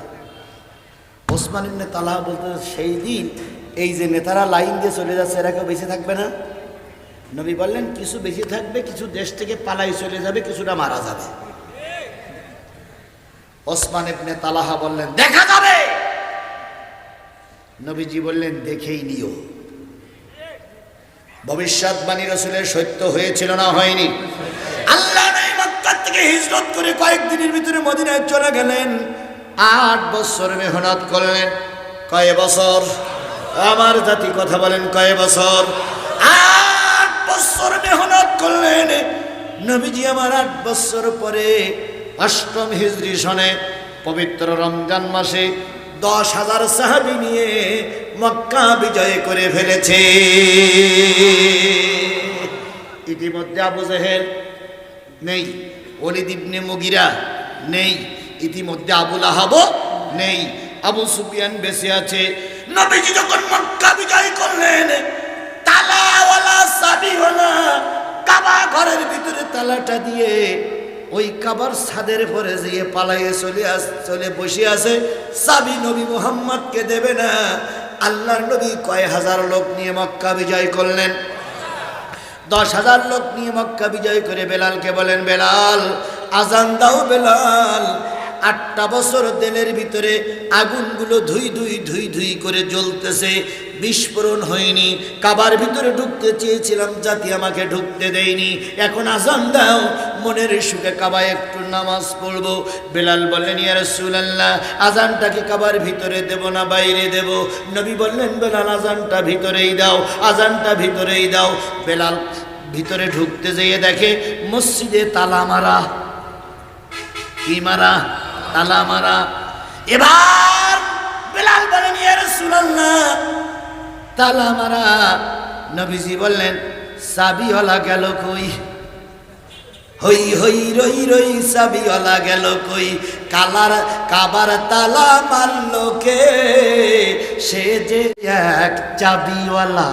ওসমান ইবনে তালহা বলতেছে, সেই দিন এই যে নেতারা লাইন দিয়ে চলে যাচ্ছে, এরা কেউ বেঁচে থাকবে না? নবী বললেন, কিছু বেঁচে থাকবে, কিছু দেশ থেকে পালাই চলে যাবে, কিছুটা মারা যাবে। ওসমান ইবনে তালহা বললেন দেখা যাবে। নবীজি বললেন দেখেই নিও। ভবিষ্যৎবাণী রাসূলের সত্য হয়েছিল না হয়নি? আল্লাহ নবী মক্কা থেকে হিজরত করে কয়েকদিনের ভিতরে মদিনায় চলে গেলেন। 8 বছর মেহনত করলেন। কয় বছর? আমার জাতি কথা বলেন, কয় বছর? 8 বছর মেহনত করলেন। নবীজি আমার 8 বছর পরে 8ম হিজরি সনে পবিত্র রমজান মাসে 10,000 সাহাবী নিয়ে মক্কা বিজয় করে ফেলেছে। ইতিমধ্যে আবু জেহেল নেই, ওলীদ ইবনে মুগিরা নেই, ইতিমধ্যে আবু লাহাব নেই, আবু সুফিয়ান বেঁচে আছে। নবীজি যখন মক্কা বিজয় করলেন, তালাওয়ালা চাবিওয়ালা কাবা ঘরের ভিতরে তালাটা দিয়ে ওই কাবার ছাদের পরে যেয়ে পালাইয়ে চলে বসে আছে। চাবি নবী মুহাম্মদকে দেবে না। আল্লাহর নবী কয় হাজার লোক নিয়ে মক্কা বিজয় করলেন। 10,000 লোক নিয়ে মক্কা বিজয় করে বেলালকে বলেন, বেলাল আজান দাও। বেলাল 8টা বছর দিলের ভিতরে আগুনগুলো ধুই ধুই করে জ্বলতেছে, বিস্ফোরণ হয়নি। কাবার ভিতরে ঢুকতে চেয়েছিলাম, জাতি আমাকে ঢুকতে দেয়নি। এখন আজান দাও, মনের সুখে কাবায় একটু নামাজ পড়বো। বেলাল বললেন, ইয়া রাসূলুল্লাহ আজানটাকে কাবার ভিতরে দেব না বাইরে দেব? নবী বললেন, বেলাল আজানটা ভিতরেই দাও, আজানটা ভিতরেই দাও। বেলাল ভিতরে ঢুকতে যেয়ে দেখে মসজিদে তালা মারা। কি মারা? তালা মারা। এবার বেলাল বলেন, ইয়া রাসূলুল্লাহ তালা মারা। নবীজি বললেন, চাবিওয়ালা গেল কই? হই হই রই রই চাবিওয়ালা গেল কই? কাবার তালা মারলো কে? সে যে এক চাবিওয়ালা।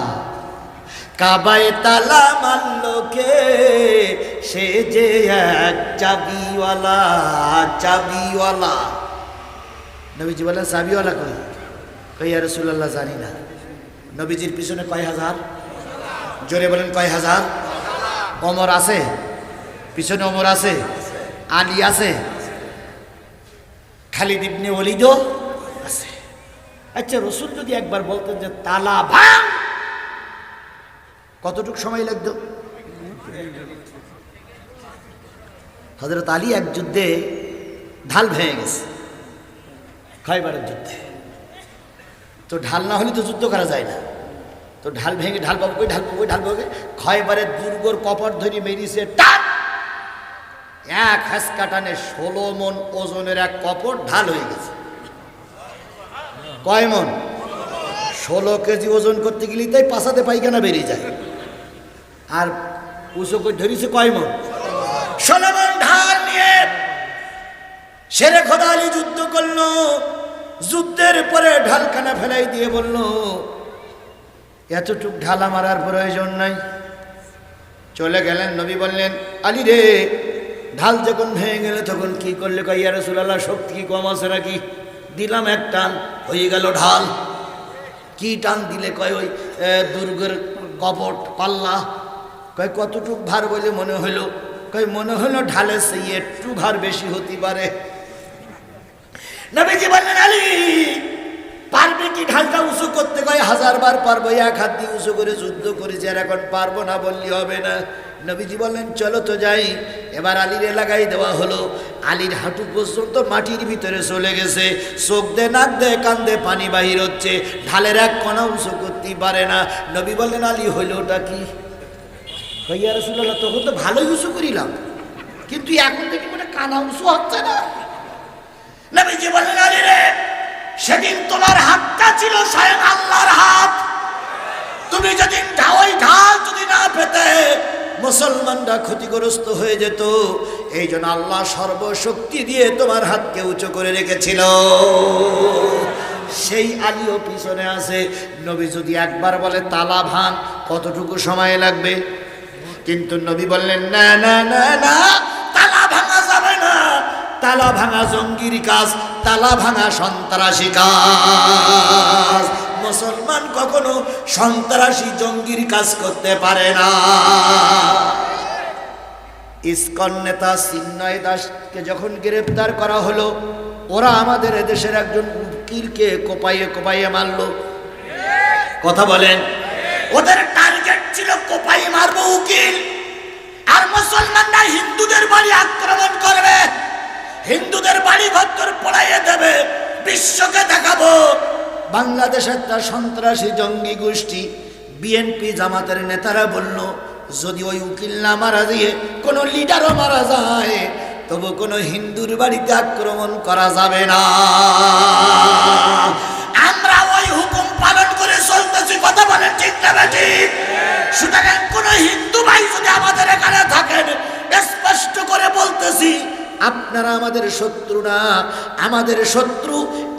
কাবায় তালা মারলো কে? সে যে এক চাবিওয়ালা। চাবিওয়ালা। নবীজি বলেন, চাবিওয়ালা কই? কই ইয়া রাসূলুল্লাহ জানি না। নবীজির পিছনে কয় হাজার? জোরে বলেন, কয় হাজার? ওমর আছে পিছনে, ওমর আছে, আলী আছে, খালিদ ইবনে ওলীদও আছে। আচ্ছা, রাসূল যদি একবার বলতেন যে তালা ভাঙ, কতটুকু সময় লাগতো? হযরত আলী এক যুদ্ধে ঢাল ভেঙে গেছে, খয়বারের যুদ্ধে। তো ঢাল না হলে তো যুদ্ধ করা যায় না। তো ঢাল ভেঙে ঢাল পাবো কই, ঢাল পাবো কই, ঢাল পাবো কই। খয়বারের দুর্গর কপট ধরে মেরিছে টান, এক হাসকা টানে 16 মণ ওজনের এক কপট ঢাল হয়ে গেছে। কয় মণ? 16 কেজি ওজন করতে গেলেই তাই পাছাতে পায়খানা বেরিয়ে যায়। আর উঁচু করে ধরেছে কয় মণ? 16 মণ ঢাল নিয়ে শেরে খোদা আলী যুদ্ধ করলো। যুদ্ধের পরে ঢালখানা ফেলাই দিয়ে বলল, এতটুক ঢালা মারার প্রয়োজন নাই। চলে গেলেন। নবী বললেন, আলী রে, ঢাল যখন ভেঙে গেলে তখন কি করলে? কই ইয়া রাসূলুল্লাহ শক্তি কি কম আছে নাকি? দিলাম এক টান, হয়ে গেল ঢাল। কি টান দিলে? কয় ওই দুর্গের কপট পাল্লা। কয় কতটুক ভার বলে মনে হইল? কয় মনে হলো ঢালে সেই একটু ভার বেশি হতে পারে। নবীজি বললেন, আলী পারবে কি ঢালটা উঁচু করতে? কয় 1000 বার পারবো। এক হাত দিয়ে উঁচু করে যুদ্ধ করেছি, আর এখন পারবো না বললে হবে না। নবীজি বললেন, চলো তো যাই। এবার আলীর লাগাই দেওয়া হলো। আলীর হাঁটু পর্যন্ত মাটির ভিতরে চলে গেছে। চোখ দে, নাক দে, কান দে পানি বাহির হচ্ছে। ঢালের এক কণা উঁচু করতে পারে না। নবী বললেন, আলী হইল ওটা কি? কই ইয়া রাসূলুল্লাহ তখন তো ভালোই উঁচু করিলাম, কিন্তু এখন দেখি মানে কানা উঁচু হচ্ছে না। নবীজি বললেন, আলী রে, সেদিন তোমার হাতটা ছিল স্বয়ং আল্লাহর হাত। তুমি যদি ওই ঢাল যদি না পেতে, মুসলমানরা ক্ষতিগ্রস্ত হয়ে যেত। এই জন্য আল্লাহ সর্বশক্তি দিয়ে তোমার হাতকে উঁচু করে রেখেছিল। সেই আলীও পিছনে আছে। নবী যদি একবার বলে তালা ভাঙ, কতটুকু সময় লাগবে? কিন্তু নবী বললেন, না না না না, তালা ভাঙা যাবে না। তালা ভাঙা জঙ্গির কাজ, তালা ভাঙা সন্ত্রাসী কাজ। মুসলমান কখনো সন্ত্রাসী জঙ্গির কাজ করতে পারে না। ইসকন নেতা চিন্ময় দাসকে যখন গ্রেফতার করা হলো, ওরা আমাদের এদেশের একজন উকিলকে কোপাইয়ে কোপাইয়ে মারলো। কথা বলেন, ওদের টার্গেট ছিল কোপাই মারবো উকিল, আর মুসলমানরা হিন্দুদের বাড়ি আক্রমণ করবে, হিন্দুদের বাড়ি ঘর পড়াইয়ে দেবে, বিশ্বকে দেখাবো বাংলাদেশের একটা সন্ত্রাসী জঙ্গি গোষ্ঠী বিএনপি জামাতের নেতারা বলল, যদি ওই উকিল না মারা দিয়ে কোনো লিডারও মারা যায় তবু কোনো হিন্দুর বাড়িতে আক্রমণ করা যাবে না। আমরা ওই হুকুম পালন করে চলতেছি। কথা বলেন ঠিক না ঠিক? সুতরাং কোন হিন্দু ভাই যদি আমাদের এখানে থাকেন, স্পষ্ট করে বলতেছি, আপনারা আমাদের শত্রু না, আমাদের শত্রু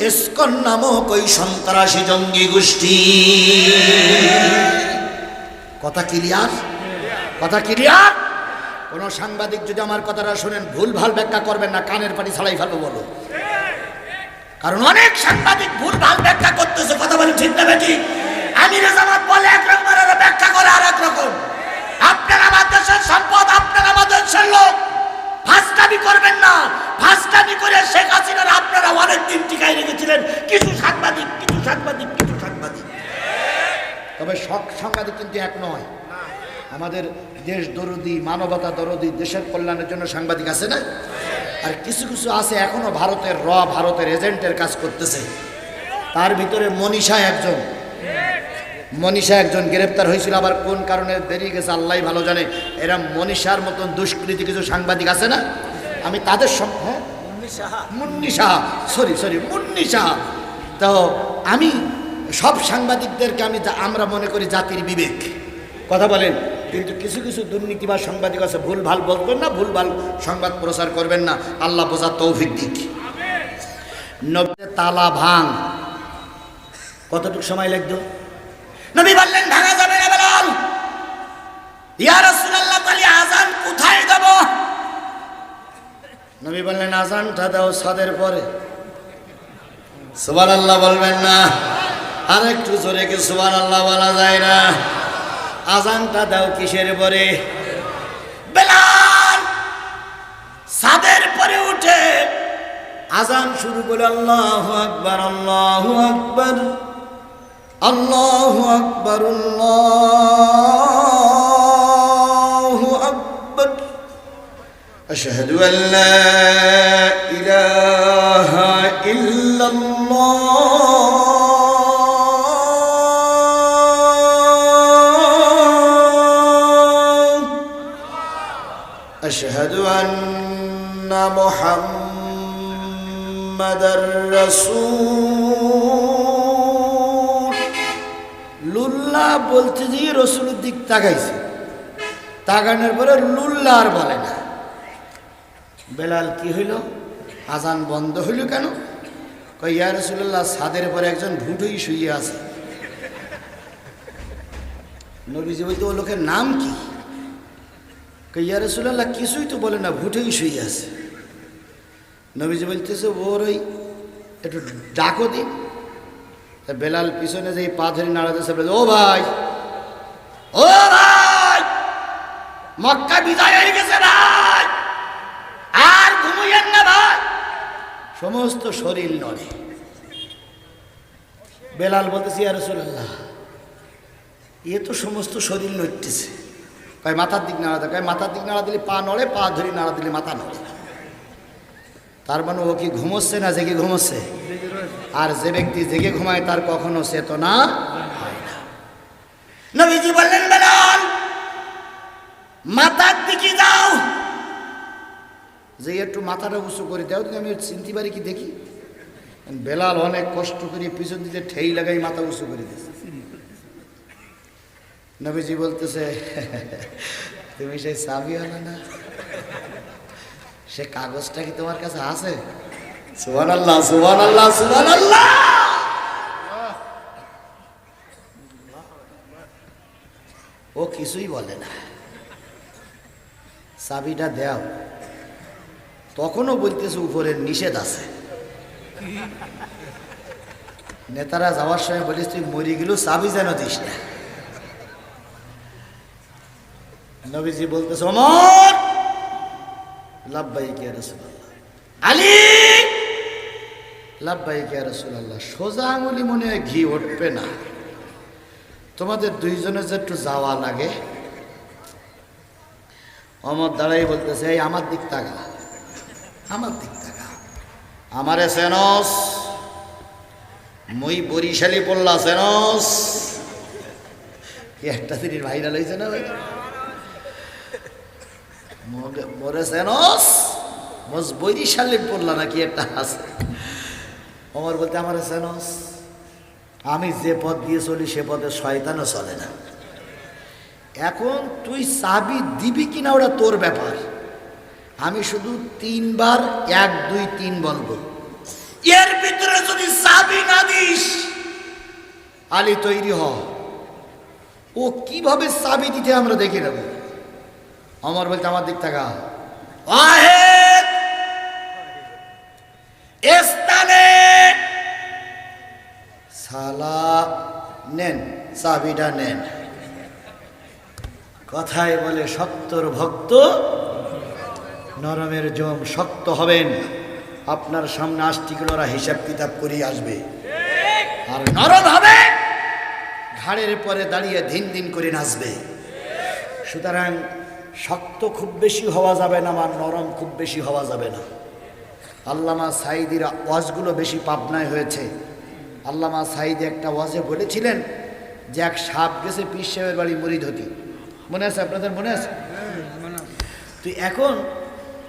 ইসকন নামক ওই সন্ত্রাসী জঙ্গি গোষ্ঠী। কথা ক্লিয়ার? কথা ক্লিয়ার? কোন সাংবাদিক যদি আমার কথাটা শোনেন, ভুল ভাল ব্যাখ্যা করবেন না, কানের পানি ছাড়াই ফেলবো বলো। কারণ অনেক সাংবাদিক ভুল ভাল ব্যাখ্যা করতেছে। কথা বলেন ঠিক না ঠিক? আমির জামাত বলে একরকম, ব্যাখ্যা করে আর এক রকম। আপনারা আমাদের দেশের সম্পদ, আপনারা আমাদের দেশের লোক, ফাঁসটামি করবেন না। ফাঁসটামি করে শেখ হাসিনার আপনারা অনেকদিন টিকায় রেখেছিলেন কিছু সাংবাদিক, কিছু সাংবাদিক, কিছু সাংবাদিক। তবে সব সাংবাদিক কিন্তু এক নয়। আমাদের দেশ দরদি, মানবতা দরদি, দেশের কল্যাণের জন্য সাংবাদিক আছে না? আর কিছু কিছু আছে এখনো ভারতের ভারতের এজেন্টের কাজ করতেছে। তার ভিতরে মনীষা একজন গ্রেপ্তার হয়েছিল, আবার কোন কারণে বেরিয়ে গেছে আল্লাহ ভালো জানে। এরা মনীষার মতন দুষ্কৃতী কিছু সাংবাদিক আছে না? আমি তাদের মুন্নি সাহা। তো আমি সব সাংবাদিকদেরকে আমরা মনে করি জাতির বিবেক। কথা বলেন, কিন্তু কিছু কিছু দুর্নীতি বা সাংবাদিক আছে, ভুল ভাল বলবেন না, ভুল ভাল সংবাদ প্রচার করবেন না। আল্লাহ বোঝার তৌফিক দিক। নবী তালা ভাঙ, কতটুকু সময় লাগতো? নবী বললেন ভাঙা যাবে না। বেলাল, ইয়া রাসূলুল্লাহ, তাহলে আযান কোথায় দেব? নবী বললেন আযানটা দাও ছাদের পরে। সুবহানাল্লাহ বলবেন না? আর একটু জোরে কি সুবহানাল্লাহ বলা যায় না? আযানটা দাও কিসের পরে? বেলাল ছাদের পরে উঠে আযান শুরু করে আল্লাহু আকবার, আল্লাহু আকবার, আল্লাহু আকবার, আল্লাহু আকবার, আশহাদু আল্লা ইলাহা ইল্লাল্লাহ, আশহাদু আন্না মুহাম্মাদার রাসূল। লুল্লাহ বলতে গিয়ে রসুলের দিক তাকাইছে, তাকানোর পরে লুল্লাহ আর বলে না। বেলাল কি হইল? আজান বন্ধ হইল কেন? কই ইয়া রাসূলুল্লাহ, ছাদের পরে একজন ভুটুই শুয়ে আছে। নবীজি বলতে ও লোকের নাম কি? কই ইয়া রাসূলুল্লাহ, কিছুই তো বলে না, ভুটুই শুয়ে আছে। নবীজি বলতেছে ওর ওই একটু ডাকো দিন। বেলাল পিছনে যে পা ধরে নাড়াতেছে, ও ভাই, ও ভাই, মক্কা বিজয় হয়ে গেছে ভাই, আর ঘুমাইয়েন না ভাই। সমস্ত শরীর নড়ে। বেলাল বলতেছে ইয়া রাসূলুল্লাহ, এ তো সমস্ত শরীর নড়তেছে। কয় মাথার দিক নাড়া দেয়। কয় মাথার দিক নাড়া দিলে পা নড়ে, পা ধরে নাড়া দিলে মাথা নড়ে। তার মানে ও কি ঘুমোচ্ছে না জেগে ঘুমোচ্ছে? আর যে ব্যক্তি জেগে ঘুমায় তার কখনো চেতনা হয় না। নবীজি বললেন বেলাল, মাথার দিকে যাও, যে একটু মাথাটা উঁচু করে দাও, আমি চিনতে পারি কি দেখি। বেলাল অনেক কষ্ট করে পিছন দিকে ঠেই লাগাই মাথা উঁচু করে দিয়েছে। নবীজি বলতেছে তুমি সেই চাবিওয়ালা না? সে কাগজটা কি তোমার কাছে আছে? সুবহানাল্লাহ, সুবহানাল্লাহ, সুবহানাল্লাহ। ও কিছুই বলে না। চাবিটা দাও। তখনও বলতেছে উপরের নিষেধ আছে। নেতারা যাওয়ার সময় বলিস তুই মরে গেল, চাবি যেন দিস না। নবীজি বলতেছে ওমর, লাব্বাইক ইয়া রাসূলুল্লাহ। আলী, লাব্বাইক ইয়া রাসূলুল্লাহ। সোজা আঙুলি মনে হয় ঘি উঠবে না, তোমাদের দুইজনের যে একটু যাওয়া লাগে। অমর দাঁড়াই বলতেছে, এই আমার দিক তাকা, আমার দিক তাকা, আমারে সেনস, মুই বরিশালী পড়লা সেনস। কি একটা দিনের ভাইরাল হয়েছে না ভাই, মরে সেনস মজ বরিশালী পড়লা নাকি একটা আছে। অমর বলতে আমার সেনস, আমি যে পথ দিয়ে চলি সে পথে শয়তানও চলে না। এখন তুই চাবি দিবি কিনা ওটা তোর ব্যাপার, আমি শুধু 3 বার 1 2 3 বলবো, এর ভিতরে যদি চাবি না দিস আলী তৈরি হ। ও কিভাবে চাবি দিতে আমরা দেখে নেব। অমর বলতে আমার দিক থাকা, ওয়াহিদ স্থানে সালা নেন, চাবিটা নেন। কথায় বলে শক্তর ভক্ত নরমের জম, শক্ত হবেন, আপনার সামনে আস্তিগুলোরা হিসাব কিতাব করিয়ে আসবে। আর নরম হবে, ঘাড়ের পরে দাঁড়িয়ে ধিন দিন করে নাচবে। সুতরাং শক্ত খুব বেশি হওয়া যাবে না, আর নরম খুব বেশি হওয়া যাবে না। আল্লামা সাঈদীর ওয়াজগুলো বেশি পাবনায় হয়েছে। আল্লামা সাঈদী একটা ওয়াজে বলেছিলেন যে এক সাপ গেছে পীর সাহেবের বাড়ি মুরিদ হতি, মনে আছে আপনাদের? মনে আছে? তুই এখন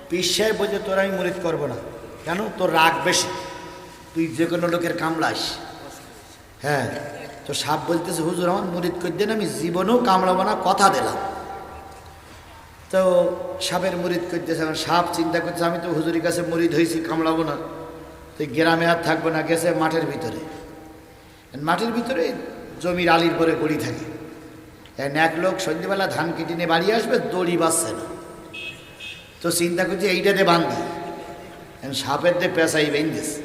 পীর সাহেব বলছে তোর আমি মুরিদ করবো না, কেন? তোর রাগ বেশি, তুই যে কোনো লোকের কামড়াস। হ্যাঁ, তো সাপ বলতেছে হুজুর আমার মুরিদ করে দেন, আমি জীবনেও কামড়াবো না, কথা দিলাম। তো সাপের মুরিদ করতেছে, সাপ চিন্তা করছে আমি তো হুজুরের কাছে মুরিদ হয়েছি, কামড়াবো না, তো গ্রামে আর থাকবো না, গেছে মাঠের ভিতরে। মাঠের ভিতরে জমির আলির পরে গড়ি থাকে। এক লোক সন্ধ্যেবেলা ধান কেটে নিয়ে বাড়ি আসবে, দড়ি বাঁচছে না, তো চিন্তা করছে এইটাতে বান্ধি। সাপের দিয়ে পেঁচাই বেঁধেছে,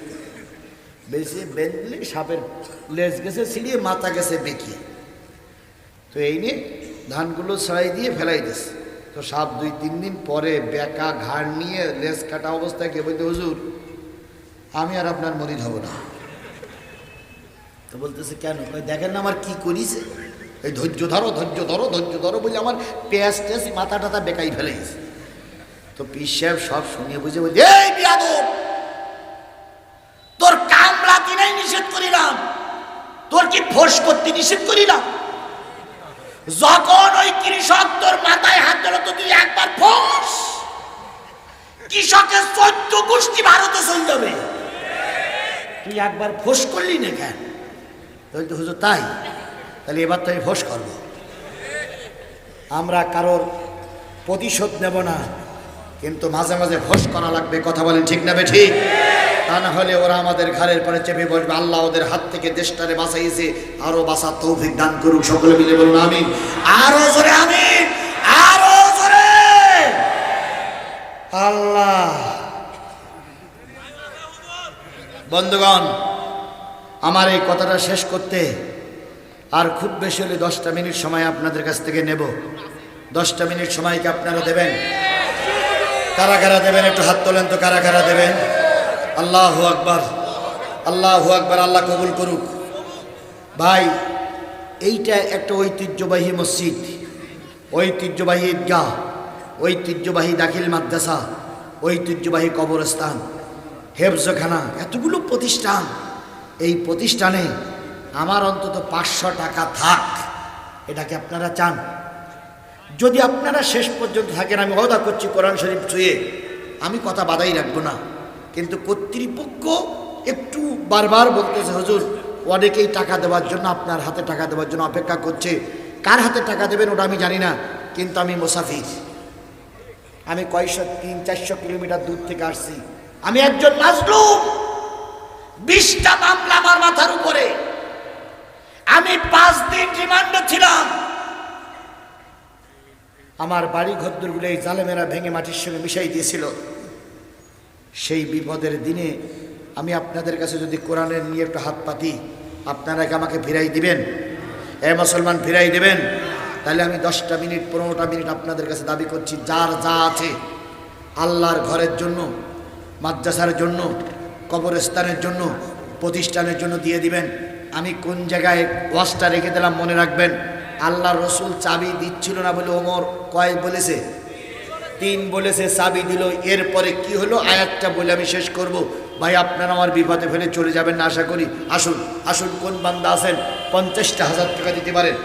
বেশি বেঁধলে সাপের লেজ গেছে ছিঁড়িয়ে, মাথা গেছে বেঁকিয়ে, তো এই নিয়ে ধানগুলো ছড়াই দিয়ে ফেলাই দিছে। তো সাপ 2-3 দিন পরে বেঁকা ঘাড় নিয়ে লেজ কাটা অবস্থায় গিয়ে বলতে হুজুর আমি আর আপনার মুরিদ হব না। তো বলতেছে কেন? দেখেন না আমার কি করিছে, এই ধৈর্য ধরো ধৈর্য ধরো ধৈর্য ধরো বলে আমার পেঁয়াজ টেস মাথা টাথা বেকাই ফেলেছে। তো পীর সাহেব সব শুনিয়ে বুঝে বলছে, এই বিয়াদব, তোর কামড়াতে নাই নিষেধ করিলাম, তোর কি ফোঁস করতে নিষেধ করিলাম? যখন ওই কৃষক তোর মাথায় হাত দিল তো তুই একবার ফোঁস, কৃষকের 14 গোষ্ঠী ভারতে চলে যাবে, তুই একবার ফোঁস করলি না কেন? বলতে হুজুর তাই, তাহলে এবার তো আমি ফোঁস করব। আমরা কারোর প্রতিশোধ নেব না, কিন্তু মাঝে মাঝে ফোঁস করা লাগবে। কথা বলেন ঠিক না বেঠিক? তা না হলে ওরা আমাদের ঘরের পরে চেপে বসবে। আল্লাহ ওদের হাত থেকে দেশটারে বাঁচাইছে, আরো বাঁচার তৌফিক দান করুক। সকলে মিলে বলুন আমিন। আরো জোরে আমিন, আরো জোরে আল্লাহ। বন্ধুগণ, আমার এই কথাটা শেষ করতে আর খুব বেশি হলে 10টা মিনিট সময় আপনাদের কাছ থেকে নেব। 10টা মিনিট সময়কে আপনারা দেবেন? কারা কারা দেবেন একটু হাত তোলেন তো, কারা কারা দেবেন? আল্লাহু আকবার, আল্লাহু আকবার, আল্লাহ কবুল করুক। ভাই, এইটা একটা ঐতিহ্যবাহী মসজিদ, ঐতিহ্যবাহী ঈদগাহ, ঐতিহ্যবাহী দাখিল মাদ্রাসা, ঐতিহ্যবাহী কবরস্থান, হেফজখানা, এতগুলো প্রতিষ্ঠান। এই প্রতিষ্ঠানে আমার অন্তত 500 টাকা থাক, এটাকে আপনারা চান? যদি আপনারা শেষ পর্যন্ত থাকেন, আমি ওয়াদা করছি কোরআন শরীফ ছুঁয়ে আমি কথা বাধাই রাখবো না। কিন্তু কর্তৃপক্ষ একটু বারবার বলতেছে হুজুর অনেকেই টাকা দেওয়ার জন্য, আপনার হাতে টাকা দেওয়ার জন্য অপেক্ষা করছে। কার হাতে টাকা দেবেন ওটা আমি জানি না, কিন্তু আমি মুসাফির, আমি কয়শো 300-400 কিলোমিটার দূর থেকে আসছি। আমি একজন মাজলুম, 20টা মামলা আমার মাথার উপরে। আমি 5 দিন রিমান্ডে ছিলাম। আমার বাড়ি ঘরদুরগুলো এই জালেমেরা ভেঙে মাটির সঙ্গে মিশাই দিয়েছিল। সেই বিপদের দিনে আমি আপনাদের কাছে যদি কোরআনের নিয়ে একটু হাত পাতি, আপনারা কি আমাকে ফিরাই দিবেন? মুসলমান ফিরাই দেবেন? তাহলে আমি 10টা মিনিট 15টা মিনিট আপনাদের কাছে দাবি করছি, যার যা আছে আল্লাহর ঘরের জন্য, মাদ্রাসার জন্য, কবরস্থানের জন্য, প্রতিষ্ঠানের জন্য দিয়ে দিবেন। আমি কোন জায়গায় ওয়াজটা রেখে দিলাম মনে রাখবেন। আল্লাহ রসুল চাবি দিচ্ছিল না বলে ওমর কয় বলেছে? 3 বলেছে, চাবি দিল। এরপরে কি হলো আয়াতটা বলে আমি শেষ করব। ভাই আপনারা আমার বিপদে ফেলে চলে যাবেন না আশা করি। আসুন আসুন, কোন বান্দা আছেন 50,000 টাকা দিতে পারেন?